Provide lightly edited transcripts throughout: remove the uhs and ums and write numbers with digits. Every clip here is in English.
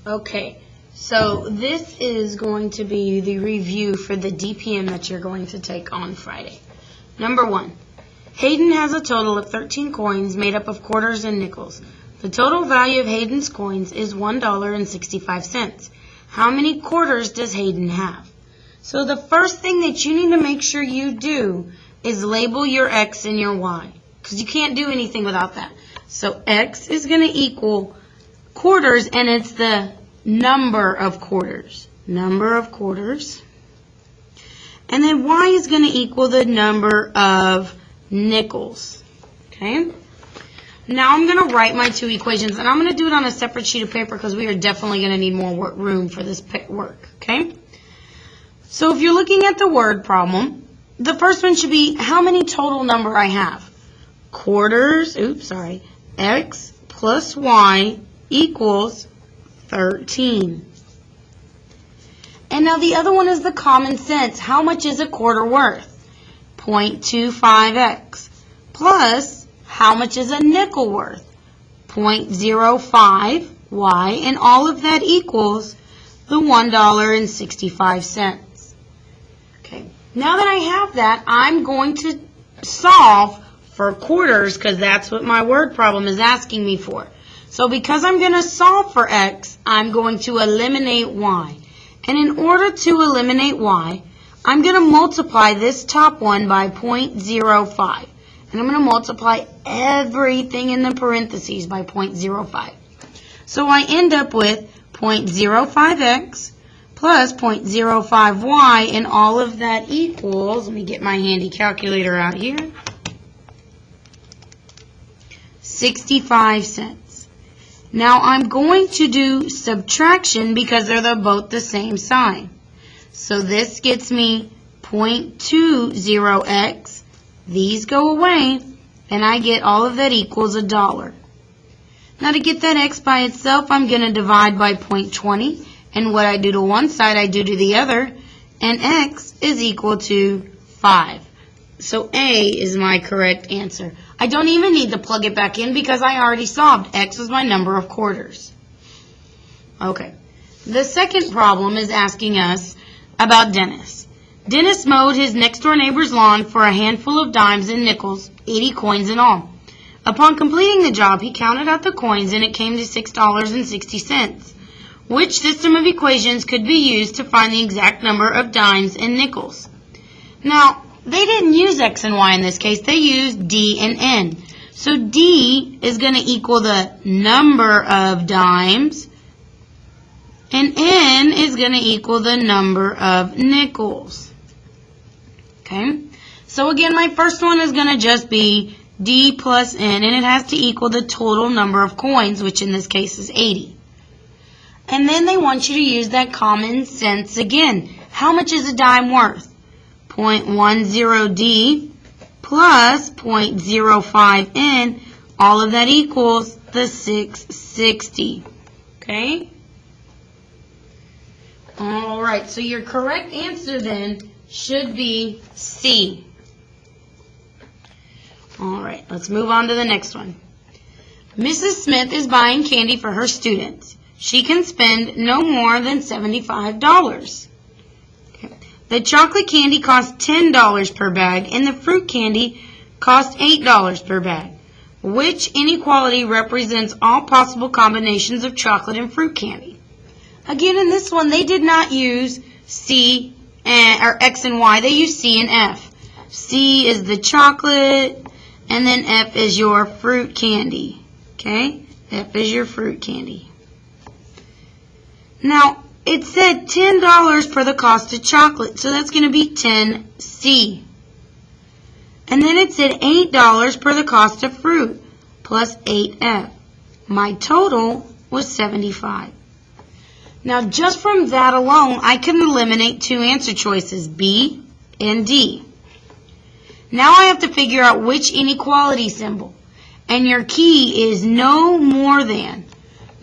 Okay, so this is going to be the review for the DPM that you're going to take on Friday. Number 1, Hayden has a total of 13 coins made up of quarters and nickels. The total value of Hayden's coins is $1.65. How many quarters does Hayden have? So the first thing that you need to make sure you do is label your X and your Y, because you can't do anything without that. So X is going to equal quarters, and it's the number of quarters. Number of quarters. And then Y is going to equal the number of nickels. Okay? Now I'm going to write my two equations, and I'm going to do it on a separate sheet of paper because we are definitely going to need more room for this work. Okay? So if you're looking at the word problem, the first one should be how many total number I have. Quarters, X plus Y equals 13. And now the other one is the common sense. How much is a quarter worth? 0.25x. Plus, how much is a nickel worth? 0.05y. And all of that equals the $1.65. Okay. Now that I have that, I'm going to solve for quarters because that's what my word problem is asking me for. So because I'm going to solve for X, I'm going to eliminate Y. And in order to eliminate Y, I'm going to multiply this top one by 0.05. And I'm going to multiply everything in the parentheses by 0.05. So I end up with 0.05x plus 0.05y, and all of that equals, let me get my handy calculator out here, 65 cents. Now I'm going to do subtraction because they're both the same sign. So this gets me 0.20x. These go away, and I get all of that equals $1. Now to get that x by itself, I'm going to divide by 0.20. And what I do to one side, I do to the other. And x is equal to 5. So A is my correct answer. I don't even need to plug it back in because I already solved. X is my number of quarters. Okay. The second problem is asking us about Dennis. Dennis mowed his next-door neighbor's lawn for a handful of dimes and nickels, 80 coins in all. Upon completing the job, he counted out the coins, and it came to $6.60. Which system of equations could be used to find the exact number of dimes and nickels? Now, they didn't use X and Y in this case. They used D and N. So D is going to equal the number of dimes, and N is going to equal the number of nickels. Okay? So again, my first one is going to just be D plus N, and it has to equal the total number of coins, which in this case is 80. And then they want you to use that common sense again. How much is a dime worth? 0.10D plus 0.05N. All of that equals the 660. Okay? All right, so your correct answer then should be C. All right, let's move on to the next one. Mrs. Smith is buying candy for her students. She can spend no more than $75. Okay. The chocolate candy costs $10 per bag, and the fruit candy costs $8 per bag. Which inequality represents all possible combinations of chocolate and fruit candy? Again, in this one, they did not use C or X and Y. They used C and F. C is the chocolate, and then F is your fruit candy. Okay? F is your fruit candy. Now, it said $10 for the cost of chocolate, so that's going to be 10C. And then it said $8 per the cost of fruit, plus 8F. My total was 75. Now, just from that alone, I can eliminate two answer choices, B and D. Now I have to figure out which inequality symbol. And your key is no more than.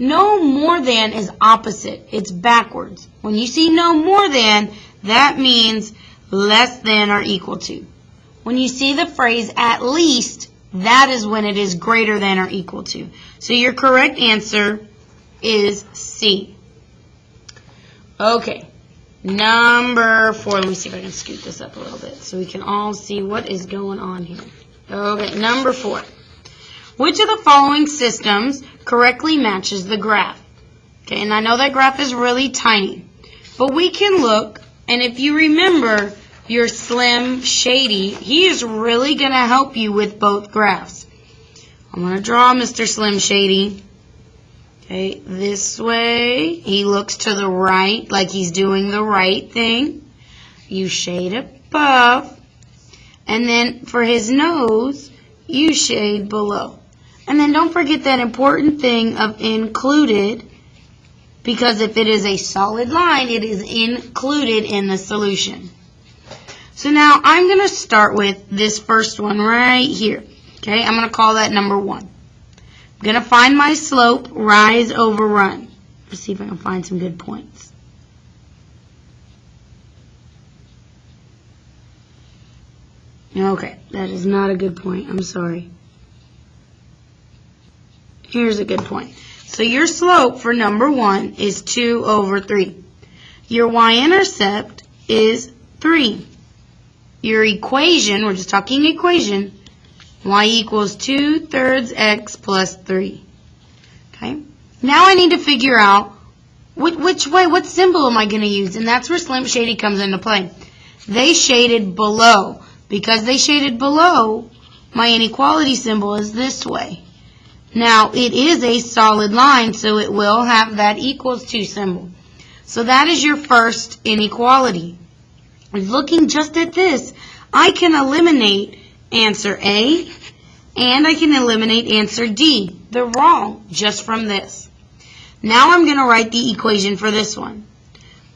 No more than is opposite. It's backwards. When you see no more than, that means less than or equal to. When you see the phrase at least, that is when it is greater than or equal to. So your correct answer is C. Okay, number 4. Let me see if I can scoot this up a little bit so we can all see what is going on here. Okay, number 4. Which of the following systems correctly matches the graph? Okay, and I know that graph is really tiny, but we can look, and if you remember your Slim Shady, he is really going to help you with both graphs. I'm going to draw Mr. Slim Shady. Okay, this way, he looks to the right, like he's doing the right thing. You shade above, and then for his nose, you shade below. And then don't forget that important thing of included, because if it is a solid line, it is included in the solution. So now I'm going to start with this first one right here. Okay, I'm going to call that number 1. I'm going to find my slope, rise over run. Let's see if I can find some good points. Okay, that is not a good point. I'm sorry. Here's a good point. So your slope for number 1 is 2 over 3. Your y-intercept is 3. Your equation, we're just talking equation, y equals 2/3 x plus 3. Okay? Now I need to figure out which way, what symbol am I going to use? And that's where Slim Shady comes into play. They shaded below. Because they shaded below, my inequality symbol is this way. Now, it is a solid line, so it will have that equals 2 symbol. So that is your first inequality. Looking just at this, I can eliminate answer A, and I can eliminate answer D. They're wrong just from this. Now I'm going to write the equation for this one.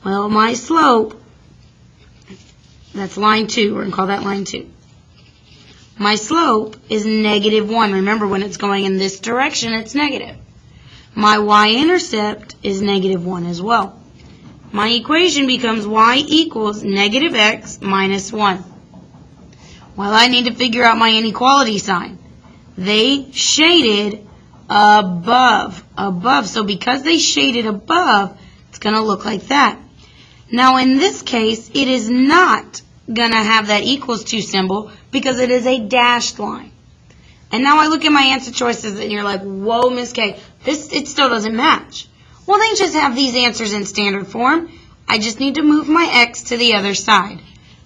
Well, my slope, that's line 2. We're going to call that line 2. My slope is -1. Remember, when it's going in this direction, it's negative. My y-intercept is -1 as well. My equation becomes y equals -x minus 1. Well, I need to figure out my inequality sign. They shaded above. So because they shaded above, it's going to look like that. Now, in this case, it is not going to have that equals 2 symbol because it is a dashed line. And now I look at my answer choices and you're like, whoa, Miss K, it still doesn't match. Well, then just have these answers in standard form. I just need to move my x to the other side.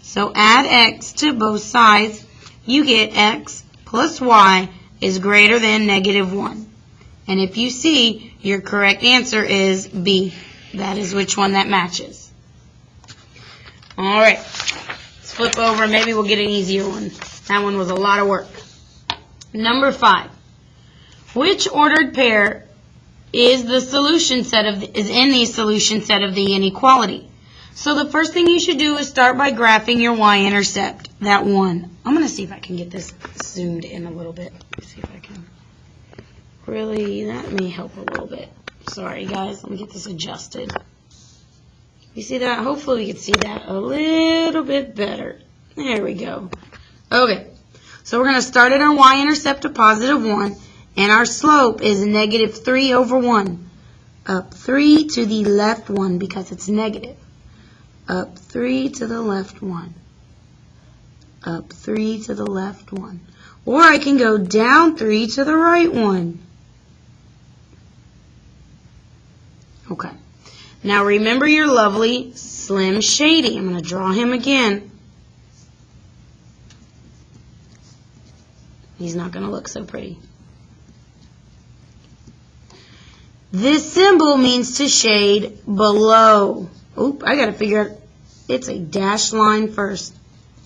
So add x to both sides. You get x plus y is greater than -1. And if you see, your correct answer is B. That is which one that matches. All right. Let's flip over. Maybe we'll get an easier one. That one was a lot of work. Number 5. Which ordered pair is in the solution set of the inequality? So the first thing you should do is start by graphing your y-intercept, that 1. I'm going to see if I can get this zoomed in a little bit. Let's see if I can. Really, that may help a little bit. Sorry, guys. Let me get this adjusted. You see that? Hopefully we can see that a little bit better. There we go. Okay. So we're going to start at our y-intercept of +1, and our slope is -3 over 1. Up 3 to the left 1 because it's negative. Up 3 to the left 1. Up 3 to the left 1. Or I can go down 3 to the right 1. Okay. Now remember your lovely Slim Shady. I'm going to draw him again. He's not going to look so pretty. This symbol means to shade below. Oop, I got to figure out, it's a dashed line first.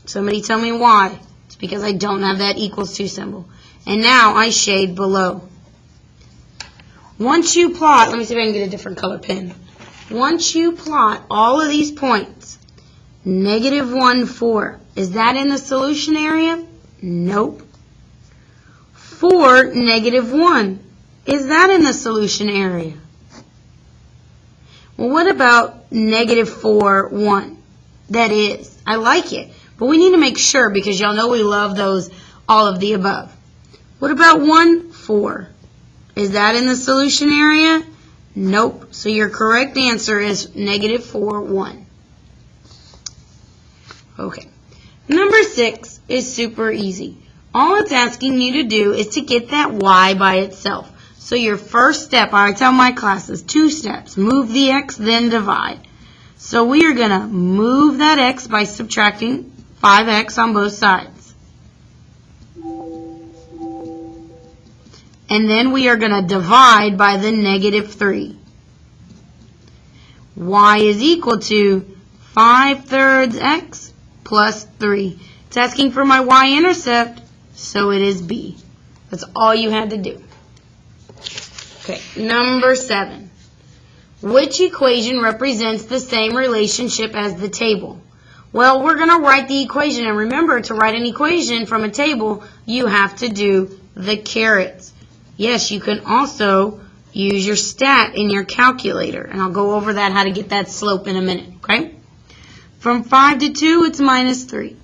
Somebody tell me why. It's because I don't have that equals 2 symbol. And now I shade below. Once you plot, let me see if I can get a different color pen. Once you plot all of these points, -1, 4, is that in the solution area? Nope. 4, -1, is that in the solution area? Well, what about -4, 1? That is. I like it. But we need to make sure because y'all know we love those all of the above. What about 1, 4? Is that in the solution area? Nope. So your correct answer is negative 4, 1. Okay. Number 6 is super easy. All it's asking you to do is to get that y by itself. So your first step, I tell my classes, 2 steps. Move the x, then divide. So we are going to move that x by subtracting 5x on both sides. And then we are going to divide by the negative 3. Y is equal to 5/3 x plus 3. It's asking for my y-intercept, so it is b. That's all you had to do. Okay, number 7. Which equation represents the same relationship as the table? Well, we're going to write the equation, and remember, to write an equation from a table, you have to do the carets. Yes, you can also use your stat in your calculator, and I'll go over that, how to get that slope in a minute, okay? From 5 to 2, it's minus 3.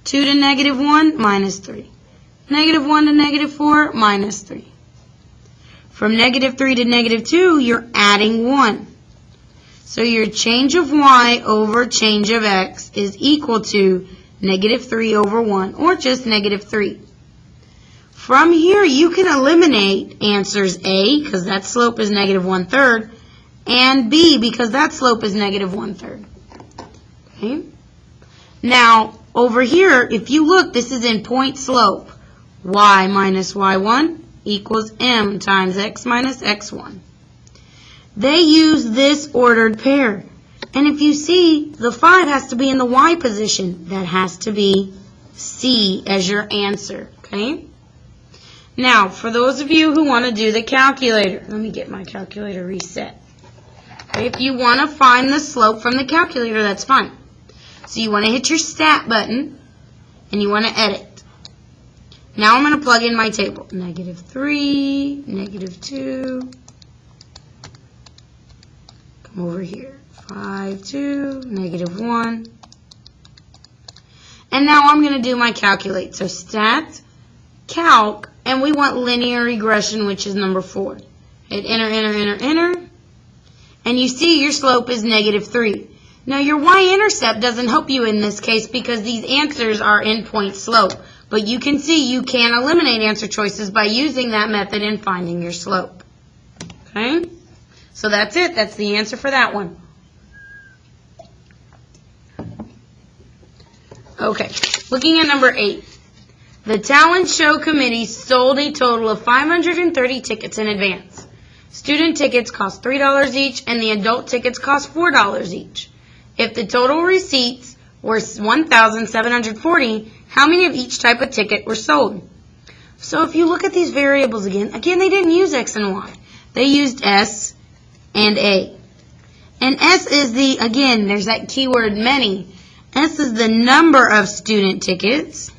2 to negative 1, minus 3. Negative 1 to negative 4, minus 3. From negative 3 to negative 2, you're adding 1. So your change of y over change of x is equal to negative 3 over 1, or just negative 3. From here, you can eliminate answers A, because that slope is negative 1/3, and B, because that slope is negative 1/3. Okay? Now, over here, if you look, this is in point slope. Y minus y1 equals m times x minus x1. They use this ordered pair. And if you see, the 5 has to be in the y position. That has to be C as your answer. Okay? Now, for those of you who want to do the calculator, let me get my calculator reset. If you want to find the slope from the calculator, that's fine. So you want to hit your stat button, and you want to edit. Now I'm going to plug in my table. Negative 3, negative 2. Come over here. 5, 2, negative 1. And now I'm going to do my calculate. So stat, calc, and we want linear regression, which is number 4. Hit enter, enter, enter, enter. And you see your slope is negative 3. Now your y-intercept doesn't help you in this case because these answers are in point slope. But you can see you can eliminate answer choices by using that method and finding your slope. Okay? So that's it. That's the answer for that one. Okay. Looking at number 8. The talent show committee sold a total of 530 tickets in advance. Student tickets cost $3 each and the adult tickets cost $4 each. If the total receipts were 1,740, how many of each type of ticket were sold? So if you look at these variables again, they didn't use X and Y. They used S and A. And S is the, again, there's that keyword many. S is the number of student tickets.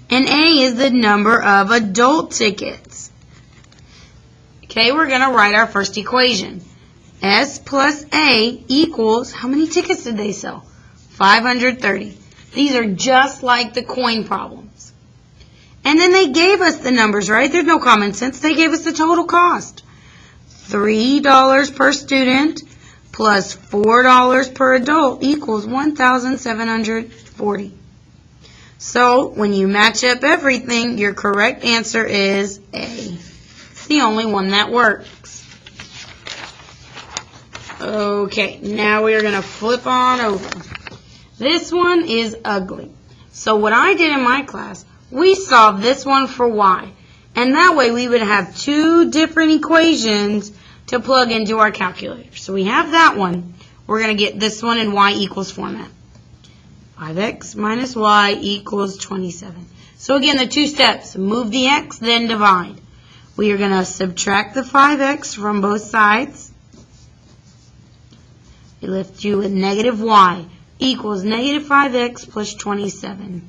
And A is the number of adult tickets. Okay, we're going to write our first equation. S plus A equals, how many tickets did they sell? 530. These are just like the coin problems. And then they gave us the numbers, right? There's no common sense. They gave us the total cost. $3 per student plus $4 per adult equals 1,740. So when you match up everything, your correct answer is A. It's the only one that works. Okay, now we are going to flip on over. This one is ugly. So what I did in my class, we solved this one for y. And that way we would have 2 different equations to plug into our calculator. So we have that one. We're going to get this one in y equals format. 5x minus y equals 27. So again, the 2 steps. Move the x, then divide. We are going to subtract the 5x from both sides. It left you with negative y equals negative 5x plus 27.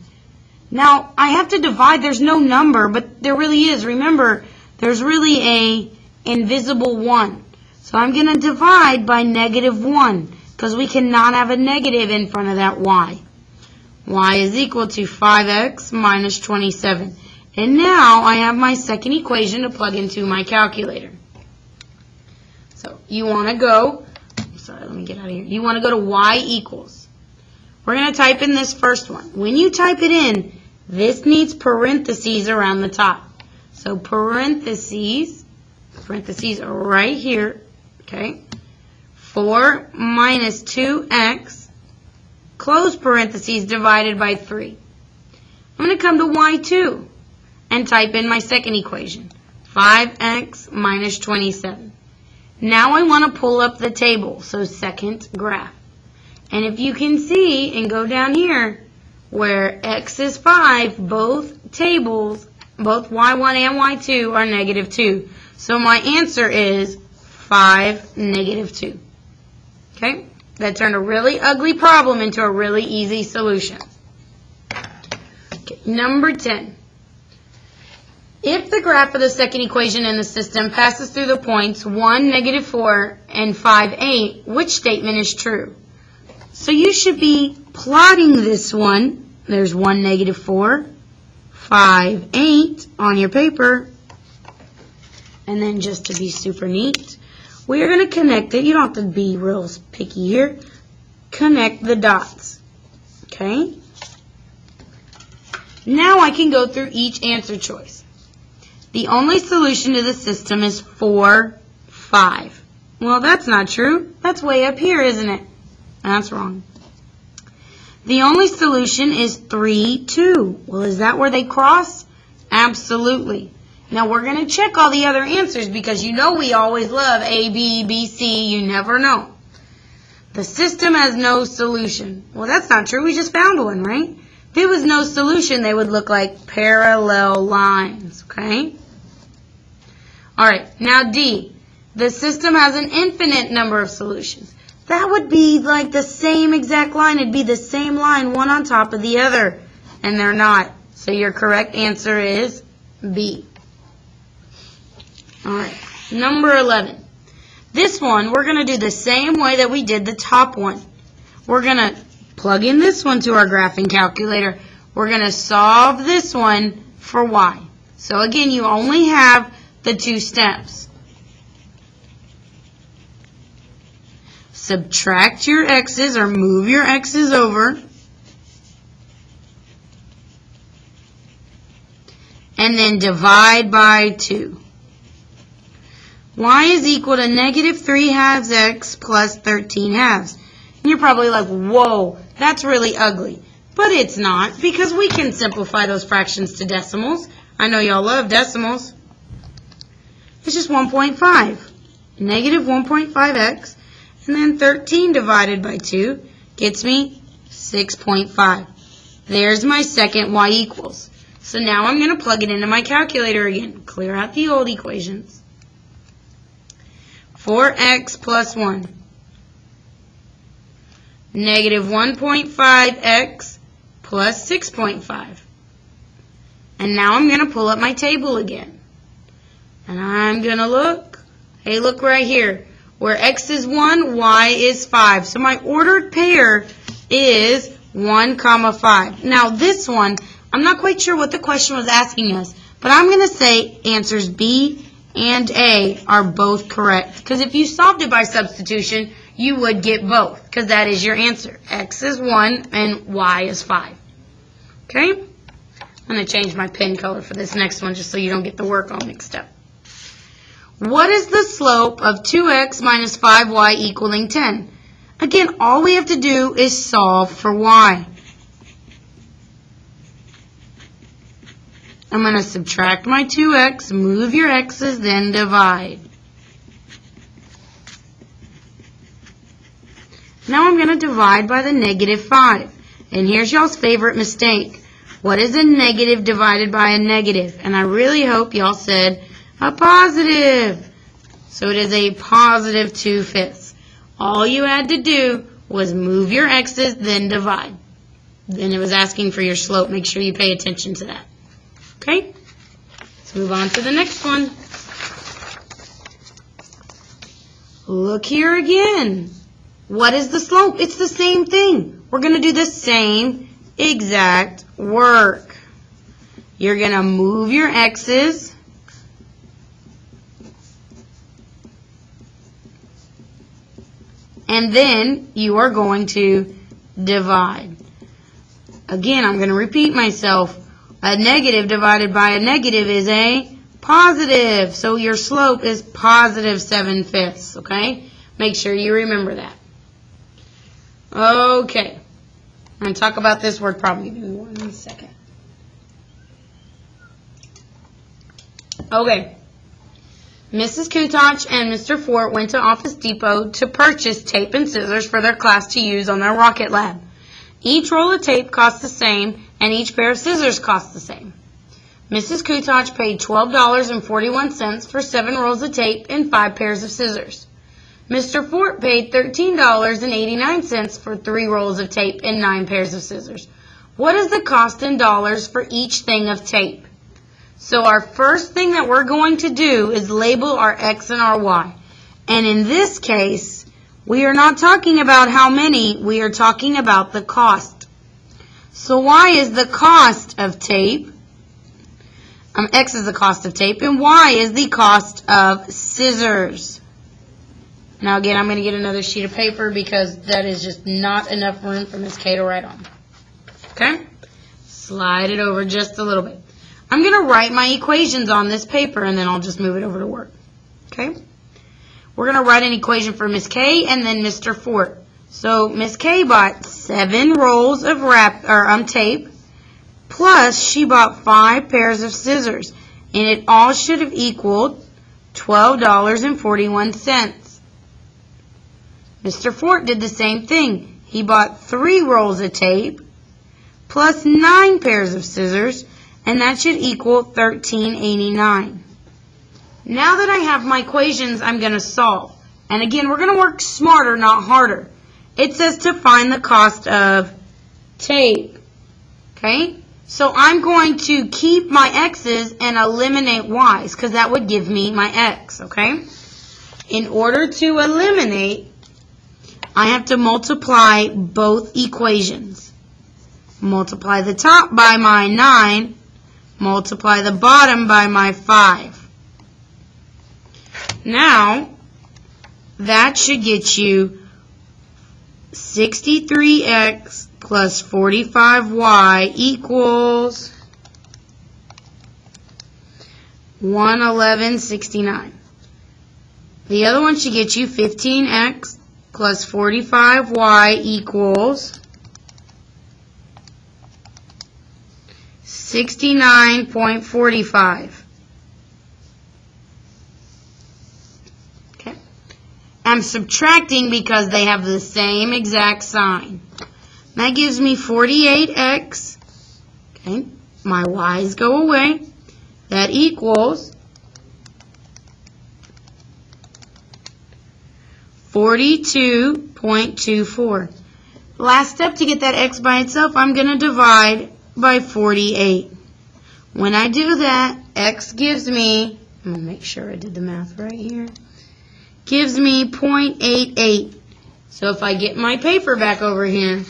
Now, I have to divide. There's no number, but there really is. Remember, there's really a invisible 1. So I'm going to divide by negative 1 because we cannot have a negative in front of that y. Y is equal to 5x minus 27. And now I have my second equation to plug into my calculator. So you want to go, sorry, let me get out of here. You want to go to y equals. We're going to type in this first one. When you type it in, this needs parentheses around the top. So parentheses are right here, okay? 4 minus 2x, close parentheses, divided by 3. I'm going to come to y2 and type in my second equation, 5x minus 27. Now I want to pull up the table, so second graph. And if you can see and go down here, where x is 5, both tables, both y1 and y2 are negative 2. So my answer is 5, negative 2. Okay? That turned a really ugly problem into a really easy solution. Okay, number 10. If the graph of the second equation in the system passes through the points 1, negative 4, and 5, 8, which statement is true? So you should be plotting this one. There's 1, negative 4, 5, 8 on your paper. And then just to be super neat, we're going to connect it. You don't have to be real picky here. Connect the dots. Okay? Now I can go through each answer choice. The only solution to the system is 4, 5. Well, that's not true. That's way up here, isn't it? That's wrong. The only solution is 3, 2. Well, is that where they cross? Absolutely. Now, we're going to check all the other answers because you know we always love A, B, B, C. You never know. The system has no solution. Well, that's not true. We just found one, right? If it was no solution, they would look like parallel lines, okay? All right, now D. The system has an infinite number of solutions. That would be like the same exact line. It'd be the same line, one on top of the other. And they're not. So your correct answer is B. All right, number 11. This one, we're going to do the same way that we did the top one. We're going to plug in this one to our graphing calculator. We're going to solve this one for y. So again, you only have the 2 steps. Subtract your x's or move your x's over. And then divide by 2. Y is equal to negative 3 halves x plus 13 halves. And you're probably like, whoa, that's really ugly. But it's not, because we can simplify those fractions to decimals. I know y'all love decimals. It's just 1.5. Negative 1.5x. And then 13 divided by 2 gets me 6.5. There's my second y equals. So now I'm going to plug it into my calculator again. Clear out the old equations. 4x plus 1. Negative 1.5x plus 6.5. And now I'm going to pull up my table again. And I'm going to look. Hey, look right here. Where x is 1, y is 5. So my ordered pair is 1, 5. Now this one, I'm not quite sure what the question was asking us, but I'm going to say answers B and A are both correct. Because if you solved it by substitution, you would get both, because that is your answer. X is 1 and y is 5. Okay? I'm going to change my pen color for this next one just so you don't get the work all mixed up. What is the slope of 2x minus 5y equaling 10? Again, all we have to do is solve for y. I'm going to subtract my 2x, move your x's, then divide. Now I'm going to divide by the negative 5. And here's y'all's favorite mistake. What is a negative divided by a negative? And I really hope y'all said a positive. So it is a positive 2/5. All you had to do was move your x's, then divide. Then it was asking for your slope. Make sure you pay attention to that. Okay? Let's move on to the next one. Look here again. What is the slope? It's the same thing. We're going to do the same exact work. You're going to move your x's, then divide. Move your x's, and then you are going to divide. Again, I'm going to repeat myself. A negative divided by a negative is a positive. So your slope is positive 7/5, okay? Make sure you remember that. Okay. I'm going to talk about this word problem. Give me 1 second. Okay. Mrs. Kutoch and Mr. Fort went to Office Depot to purchase tape and scissors for their class to use on their rocket lab. Each roll of tape cost the same, and each pair of scissors cost the same. Mrs. Kutoch paid $12.41 for 7 rolls of tape and 5 pairs of scissors. Mr. Fort paid $13.89 for 3 rolls of tape and 9 pairs of scissors. What is the cost in dollars for each thing of tape? So our first thing that we're going to do is label our X and our Y. And in this case, we are not talking about how many, we are talking about the cost. So Y is the cost of tape. X is the cost of tape, and Y is the cost of scissors. Now again, I'm going to get another sheet of paper because that is just not enough room for Miss K to write on. Okay? Slide it over just a little bit. I'm going to write my equations on this paper, and then I'll just move it over to work. Okay? We're going to write an equation for Miss K and then Mr. Fort. So Miss K bought 7 rolls of tape, plus she bought 5 pairs of scissors, and it all should have equaled $12.41. Mr. Fort did the same thing. He bought 3 rolls of tape, plus 9 pairs of scissors, and that should equal $13.89. Now that I have my equations, I'm going to solve. And again, we're going to work smarter, not harder. It says to find the cost of tape. Okay? So I'm going to keep my X's and eliminate Y's, because that would give me my X. Okay? In order to eliminate, I have to multiply both equations. Multiply the top by my 9. Multiply the bottom by my 5. Now, that should get you 63x plus 45y equals 111.69. The other one should get you 15x plus 45y equals 69.45. Okay. I'm subtracting because they have the same exact sign. That gives me 48x. Okay. My y's go away. That equals 42.24. Last step to get that x by itself, I'm going to divide by 48. When I do that, x gives me, I'm going to make sure I did the math right here, gives me 0.88. So if I get my paper back over here,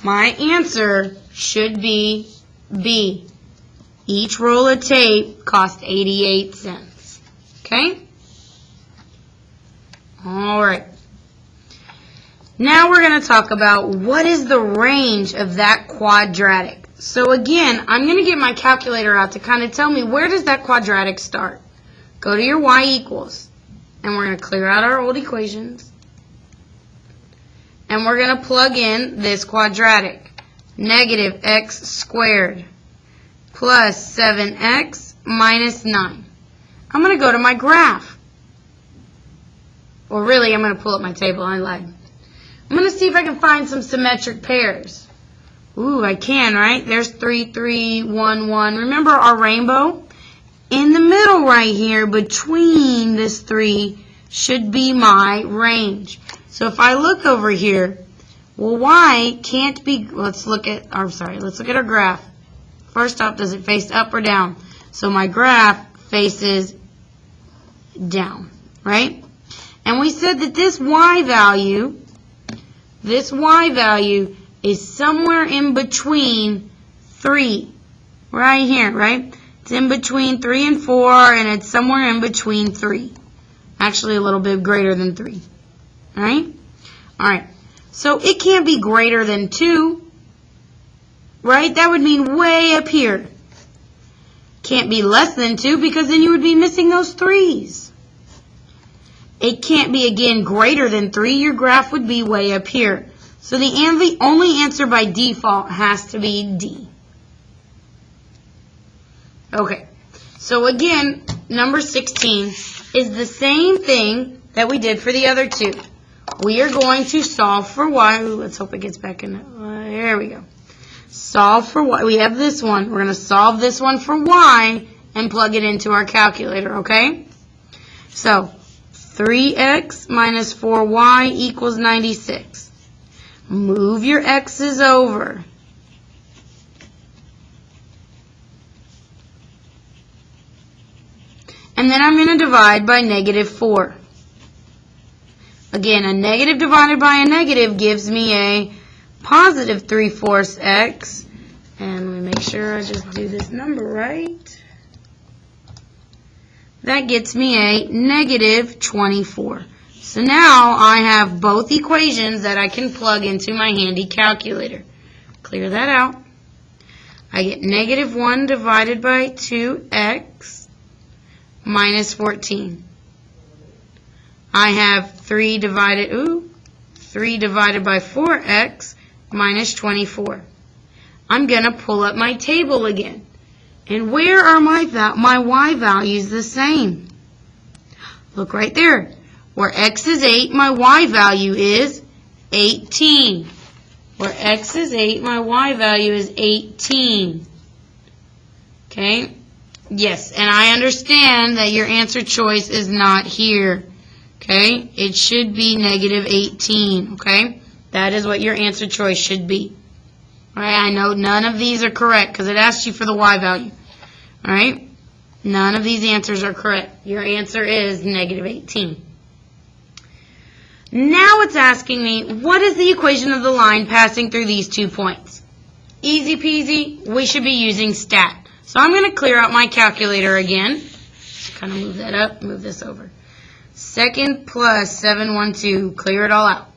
my answer should be B. Each roll of tape cost 88 cents. Okay? All right. Now we're going to talk about what is the range of that quadratic. So again, I'm going to get my calculator out to kind of tell me where does that quadratic start. Go to your y equals, and we're going to clear out our old equations. And we're going to plug in this quadratic. Negative x squared plus 7x minus 9. I'm going to go to my graph. Or really, I'm going to pull up my table. I lied. I'm going to see if I can find some symmetric pairs. Ooh, I can, right? There's 3, 3, 1, 1. Remember our rainbow? In the middle right here, between this 3, should be my range. So if I look over here, well, y can't be, let's look at our graph. First off, does it face up or down? So my graph faces down, right? And we said that this y value is somewhere in between 3, right here, right? It's in between 3 and 4, and it's somewhere in between 3. Actually, a little bit greater than 3. right? All right. So it can't be greater than 2, right? That would mean way up here. Can't be less than 2 because then you would be missing those 3's. It can't be, again, greater than 3. Your graph would be way up here. So the only answer by default has to be D. Okay. So again, number 16 is the same thing that we did for the other two. We are going to solve for y. Ooh, let's hope it gets back in. There we go. Solve for y. We have this one. We're going to solve this one for y and plug it into our calculator, okay? So 3x minus 4y equals 96. Move your x's over. And then I'm going to divide by negative 4. Again, a negative divided by a negative gives me a positive 3/4 x. And let me make sure I just do this number right. That gets me a negative 24. So now I have both equations that I can plug into my handy calculator. Clear that out. I get negative 1 divided by 2x minus 14. I have 3 divided by 4x minus 24. I'm going to pull up my table again. And where are my y values the same? Look right there. Where x is 8, my y value is 18. Where x is 8, my y value is 18. Okay? Yes, and I understand that your answer choice is not here. Okay? It should be negative 18. Okay? That is what your answer choice should be. Alright, I know none of these are correct because it asked you for the y value. Alright? None of these answers are correct. Your answer is negative 18. Now it's asking me, what is the equation of the line passing through these 2 points? Easy peasy, we should be using stat. So I'm going to clear out my calculator again. Kind of move that up, move this over. Second plus 712, clear it all out.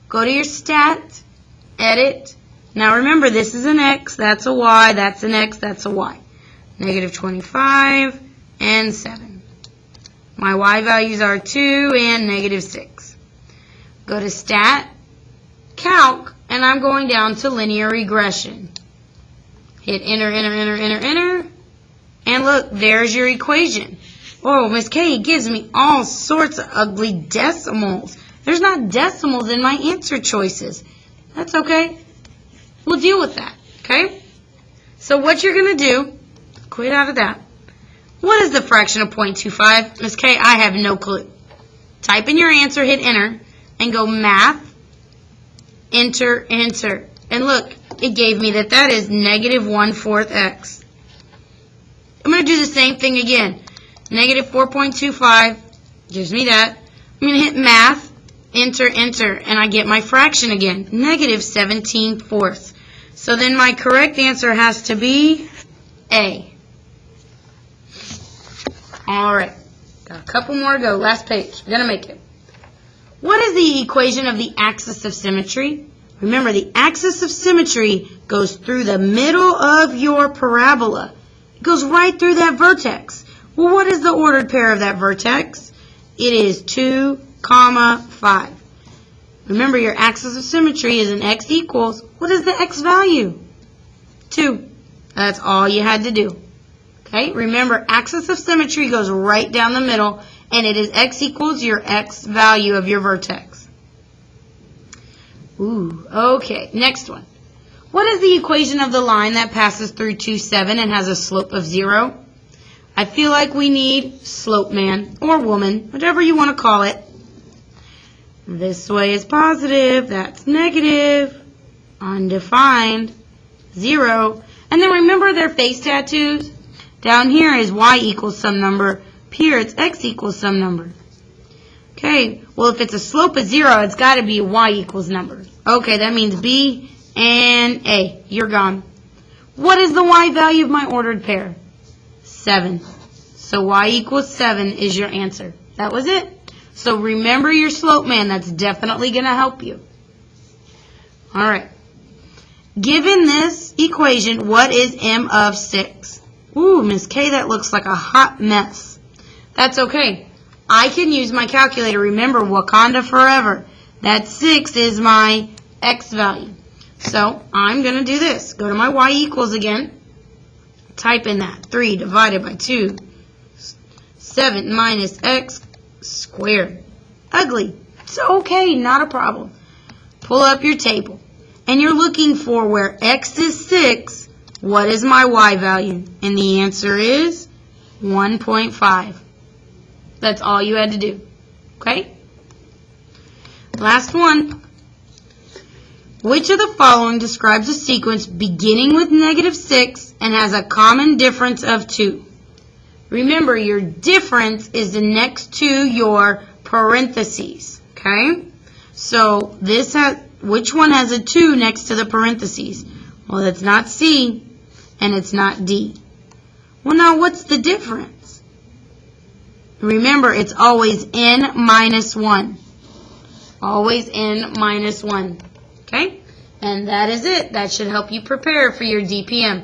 Go to your stat, edit. Now remember, this is an x, that's a y, that's an x, that's a y. Negative 25 and 7. My y values are 2 and negative 6. Go to stat, calc, and I'm going down to linear regression. Hit enter, enter, enter, enter, enter. And look, there's your equation. Oh, Miss K gives me all sorts of ugly decimals. There's not decimals in my answer choices. That's okay. We'll deal with that, okay? So what you're going to do, quit out of that. What is the fraction of 0.25? Miss K, I have no clue. Type in your answer, hit enter, and go math, enter, enter. And look, it gave me that is negative 1/4 x. I'm going to do the same thing again. Negative 4.25 gives me that. I'm going to hit math, enter, enter, and I get my fraction again. Negative 17/4. So then my correct answer has to be A. All right. Got a couple more to go. Last page. We're going to make it. What is the equation of the axis of symmetry? Remember, the axis of symmetry goes through the middle of your parabola. It goes right through that vertex. Well, what is the ordered pair of that vertex? It is 2, 5. Remember, your axis of symmetry is an x equals. What is the x value? 2. That's all you had to do. Okay, remember, axis of symmetry goes right down the middle, and it is x equals your x value of your vertex. Ooh, okay, next one. What is the equation of the line that passes through 2, 7 and has a slope of 0? I feel like we need slope man or woman, whatever you want to call it. This way is positive, that's negative, undefined, 0. And then remember their face tattoos? Down here is y equals some number. Up here it's x equals some number. Okay, well if it's a slope of 0, it's got to be a y equals number. Okay, that means B and A. You're gone. What is the y value of my ordered pair? 7. So y equals 7 is your answer. That was it. So remember your slope man. That's definitely going to help you. All right. Given this equation, what is m of 6? Ooh, Miss K, that looks like a hot mess. That's okay. I can use my calculator. Remember, Wakanda forever. That 6 is my x value. So I'm going to do this. Go to my y equals again. Type in that. 3 divided by 2. 7 minus x squared. Ugly. It's okay. Not a problem. Pull up your table. And you're looking for where x is 6, what is my y value? And the answer is 1.5. That's all you had to do. Okay? Last one. Which of the following describes a sequence beginning with -6 and has a common difference of 2? Remember, your difference is the next to your parentheses. Okay? So this has, which one has a 2 next to the parentheses? Well, it's not C and it's not D. Well, now what's the difference? Remember, it's always n minus 1. Always n minus 1. Okay? And that is it. That should help you prepare for your DPM.